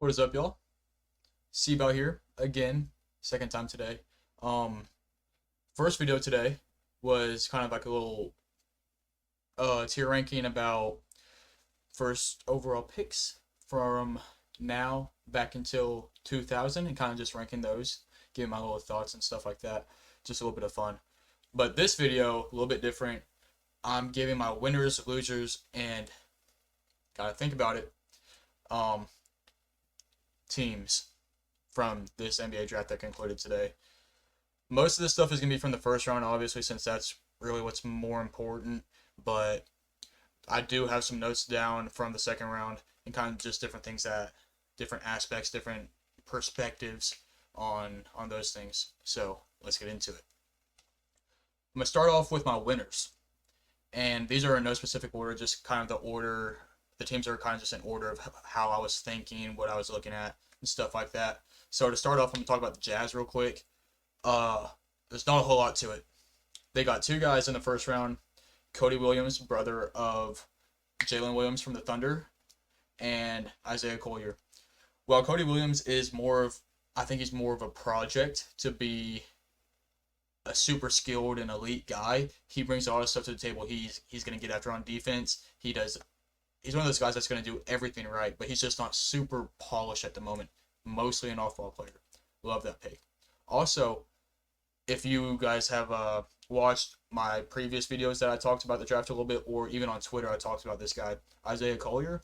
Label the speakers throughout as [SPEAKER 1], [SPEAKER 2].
[SPEAKER 1] What is up, y'all? Seabout here again, second time today. Um, First video today was kind of like a little tier ranking about first overall picks from now back until 2000 and kind of just ranking those, giving my little thoughts and stuff like that. Just a little bit of fun. But this video, a little bit different. I'm giving my winners, losers, and gotta think about it. Um, Teams from this NBA draft that concluded today. Most of this stuff is going to be from the first round, obviously, since that's really what's more important. But I do have some notes down from the second round and kind of just different things that, different aspects, different perspectives on those things. So let's get into it. I'm going to start off with my winners. And these are in no specific order, just kind of the order. The teams are kind of just in order of how I was thinking, what I was looking at, and stuff like that. So to start off, I'm going to talk about the Jazz real quick. There's not a whole lot to it. They got two guys in the first round. Cody Williams, brother of Jalen Williams from the Thunder, and Isaiah Collier. While Cody Williams is I think he's more of a project to be a super skilled and elite guy. He brings a lot of stuff to the table. He's gonna get after on defense. He's one of those guys that's gonna do everything right, but he's just not super polished at the moment. Mostly an off-ball player. Love that pick. Also, if you guys have watched my previous videos that I talked about the draft a little bit, or even on Twitter, I talked about this guy, Isaiah Collier.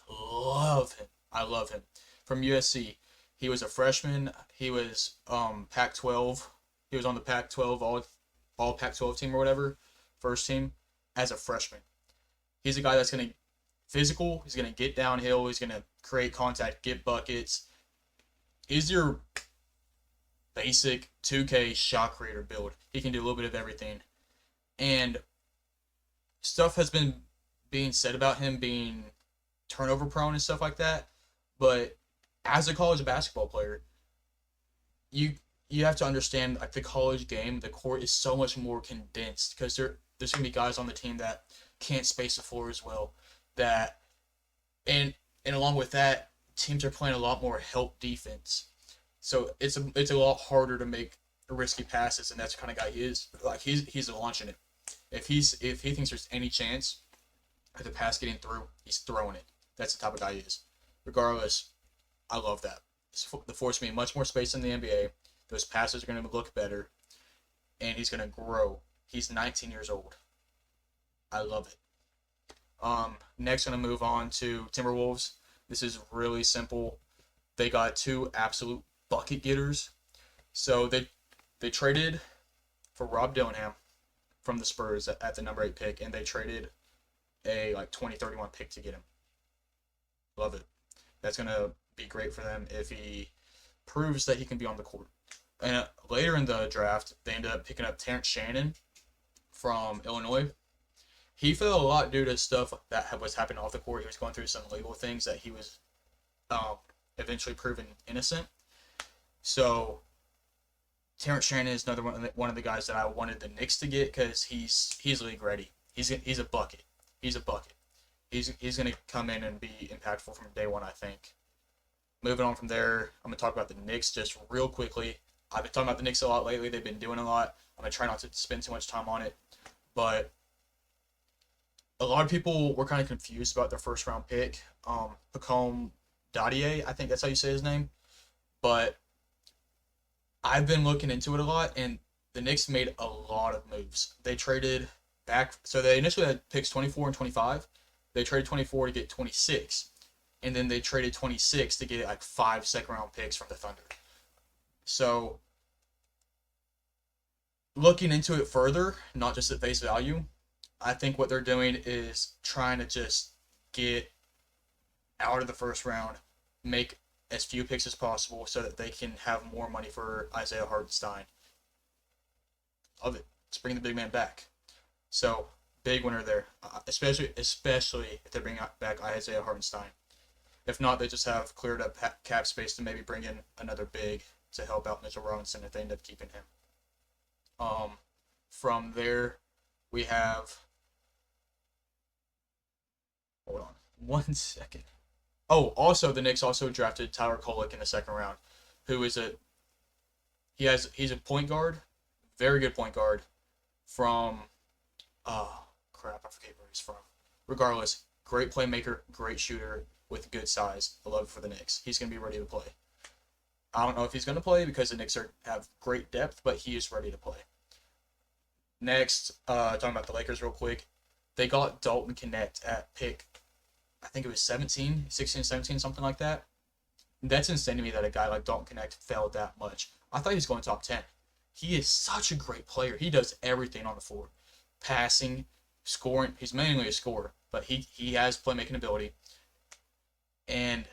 [SPEAKER 1] Love him. I love him. From USC. He was a freshman. He was Pac-12. He was on the Pac-12 all Pac-12 team or whatever, first team, as a freshman. He's a guy that's gonna physical. He's gonna get downhill. He's gonna create contact, get buckets. He's your basic 2K shot creator build. He can do a little bit of everything. And stuff has been being said about him being turnover prone and stuff like that. But as a college basketball player, you have to understand like the college game, the court is so much more condensed because there's gonna be guys on the team that can't space the floor as well. That and along with that, teams are playing a lot more help defense. So it's a lot harder to make risky passes, and that's the kind of guy he is. Like he's launching it. If he thinks there's any chance of the pass getting through, he's throwing it. That's the type of guy he is. Regardless, I love that. The force me much more space in the NBA. Those passes are going to look better, and he's going to grow. He's 19 years old. I love it. Next, going to move on to Timberwolves. This is really simple. They got two absolute bucket getters. So they traded for Rob Dillingham from the Spurs at the number 8 pick, and they traded a 2031 pick to get him. Love it. That's gonna be great for them if he proves that he can be on the court. And later in the draft, they ended up picking up Terrence Shannon from Illinois. He fell a lot due to stuff that was happening off the court. He was going through some legal things that he was eventually proven innocent. So Terrence Shannon is another one of the guys that I wanted the Knicks to get because he's league ready. He's a bucket. He's a bucket. He's gonna come in and be impactful from day one, I think. Moving on from there, I'm gonna talk about the Knicks just real quickly. I've been talking about the Knicks a lot lately. They've been doing a lot. I'm gonna try not to spend too much time on it, but a lot of people were kind of confused about their first round pick, Pacome Dadier. I think that's how you say his name, but I've been looking into it a lot, and the Knicks made a lot of moves. They traded back, so they initially had picks 24 and 25. They traded 24 to get 26, and then they traded 26 to get like 5 second-round picks from the Thunder. So, looking into it further, not just at face value, I think what they're doing is trying to just get out of the first round, make as few picks as possible so that they can have more money for Isaiah Hartenstein. Love it. Let's bring the big man back. So, big winner there, especially if they bring back Isaiah Hartenstein. If not, they just have cleared up cap space to maybe bring in another big to help out Mitchell Robinson if they end up keeping him. From there, we have. Hold on 1 second. Oh, also the Knicks also drafted Tyler Kolek in the second round, who is he's a point guard, very good point guard from crap, I forget where he's from. Regardless, great playmaker, great shooter with good size. I love it for the Knicks. He's gonna be ready to play. I don't know if he's gonna play because the Knicks have great depth, but he is ready to play. Next, talking about the Lakers real quick. They got Dalton Connect at pick, I think it was 17, 16, 17, something like that. That's insane to me that a guy like Dalton Connect fell that much. I thought he was going top 10. He is such a great player. He does everything on the floor. Passing, scoring. He's mainly a scorer, but he has playmaking ability. And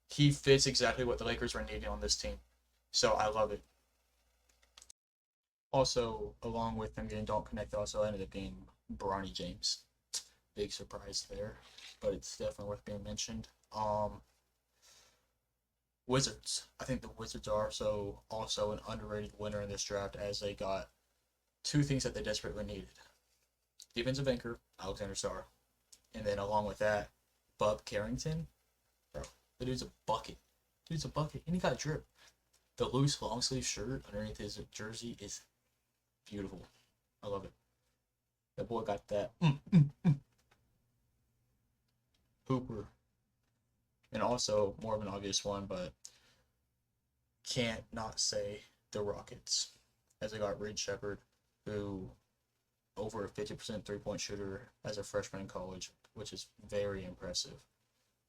[SPEAKER 1] he fits exactly what the Lakers were needing on this team. So I love it. Also, along with them getting Dalton Connect, they also ended up getting Bronny James. Big surprise there, but it's definitely worth being mentioned. Wizards. I think the Wizards are also an underrated winner in this draft as they got two things that they desperately needed. Defensive anchor, Alexander Sarr. And then along with that, Bub Carrington. Bro, the dude's a bucket. Dude's a bucket. And he got drip. The loose long sleeve shirt underneath his jersey is beautiful. I love it. That boy got that Hooper. And also, more of an obvious one, but can't not say the Rockets. As they got Reed Shepard, who over a 50% three-point shooter as a freshman in college, which is very impressive.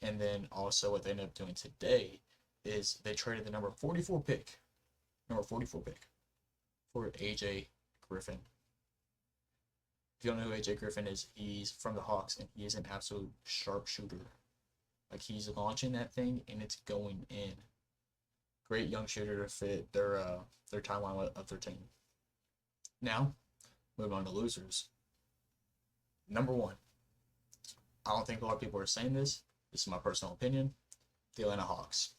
[SPEAKER 1] And then also what they ended up doing today is they traded the number 44 pick for AJ Griffin. If you don't know who AJ Griffin is, he's from the Hawks and he is an absolute sharpshooter. Like he's launching that thing and it's going in. Great young shooter to fit their timeline of their team. Now, moving on to losers. Number one, I don't think a lot of people are saying this. This is my personal opinion. The Atlanta Hawks.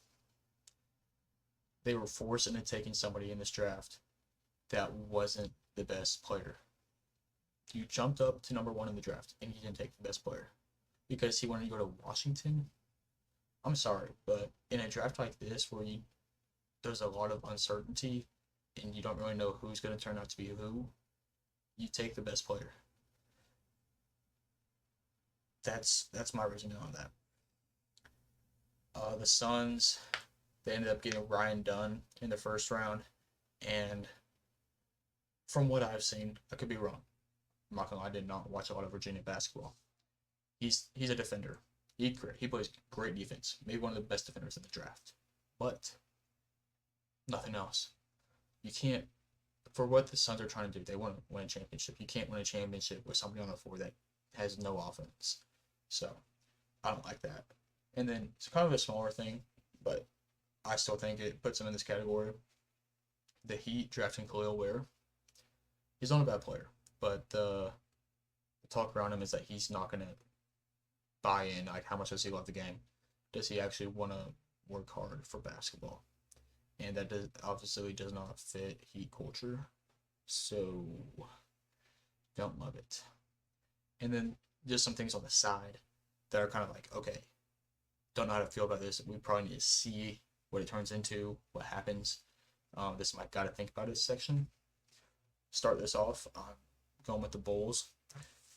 [SPEAKER 1] They were forced into taking somebody in this draft that wasn't the best player. You jumped up to number one in the draft and you didn't take the best player because he wanted to go to Washington. I'm sorry, but in a draft like this where there's a lot of uncertainty and you don't really know who's going to turn out to be who, you take the best player. That's my reasoning on that. The Suns, they ended up getting Ryan Dunn in the first round, and from what I've seen, I could be wrong. I'm not gonna lie, I did not watch a lot of Virginia basketball. He's a defender. He plays great defense. Maybe one of the best defenders in the draft. But nothing else. You can't, for what the Suns are trying to do, they want to win a championship. You can't win a championship with somebody on the floor that has no offense. So I don't like that. And then it's kind of a smaller thing, but I still think it puts him in this category. The Heat drafting Khalil Ware. He's not a bad player, but the talk around him is that he's not going to buy in. Like, how much does he love the game? Does he actually want to work hard for basketball? And that obviously does not fit Heat culture. So, don't love it. And then just some things on the side that are kind of like, okay, don't know how to feel about this. We probably need to see what it turns into, what happens. This is my gotta think about it section. Start this off going with the Bulls,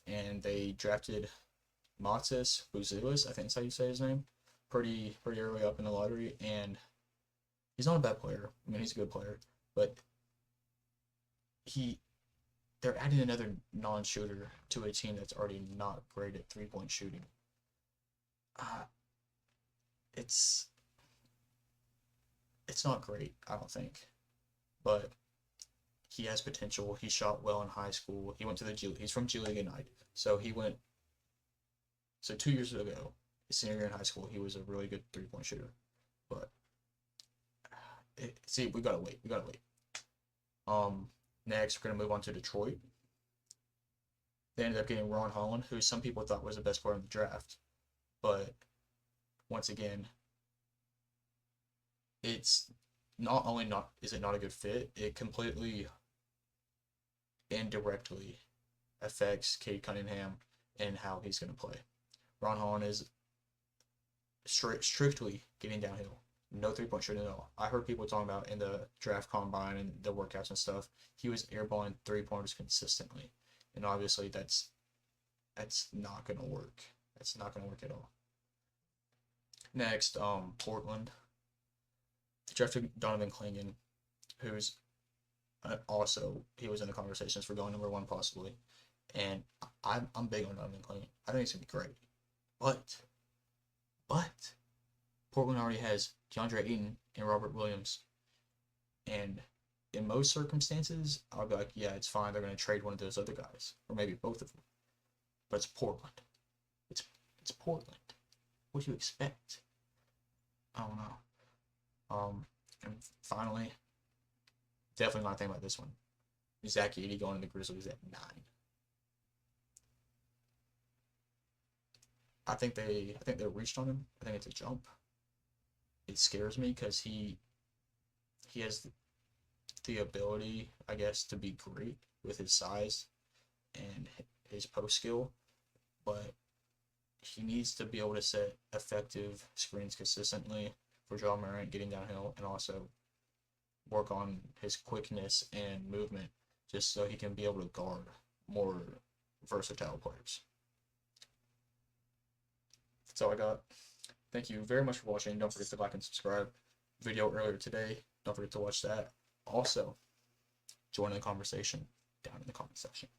[SPEAKER 1] and they drafted Matas Buzelis, I think that's how you say his name, pretty early up in the lottery, and he's not a bad player. I mean, he's a good player, but they're adding another non-shooter to a team that's already not great at three-point shooting. It's not great, I don't think, but he has potential. He shot well in high school. He went to he's from G League Ignite, so 2 years ago, his senior year in high school, he was a really good three-point shooter, but we gotta wait. Next, we're gonna move on to Detroit. They ended up getting Ron Holland, who some people thought was the best player in the draft, but once again, it's not only not is it not a good fit, it completely indirectly affects Cade Cunningham and how he's gonna play. Ron Holland is strictly getting downhill. No 3-point shooting at all. I heard people talking about in the draft combine and the workouts and stuff, he was airballing 3-pointers consistently. And obviously that's not gonna work. That's not gonna work at all. Next, Portland. They drafted Donovan Clingan, who's also he was in the conversations for going number 1 possibly. And I'm big on Donovan Clingan. I think he's gonna be great. But Portland already has DeAndre Ayton and Robert Williams. And in most circumstances, I'll be like, yeah, it's fine. They're going to trade one of those other guys, or maybe both of them. But it's Portland. It's Portland. What do you expect? I don't know. And finally, definitely not thinking about this one. Zach Edey going to the Grizzlies at 9. I think they reached on him. I think it's a jump. It scares me because he has the ability, I guess, to be great with his size and his post skill, but he needs to be able to set effective screens consistently for Ja Morant getting downhill, and also work on his quickness and movement just so he can be able to guard more versatile players. That's all I got. Thank you very much for watching. Don't forget to like and subscribe. Video earlier today. Don't forget to watch that. Also, join the conversation down in the comment section.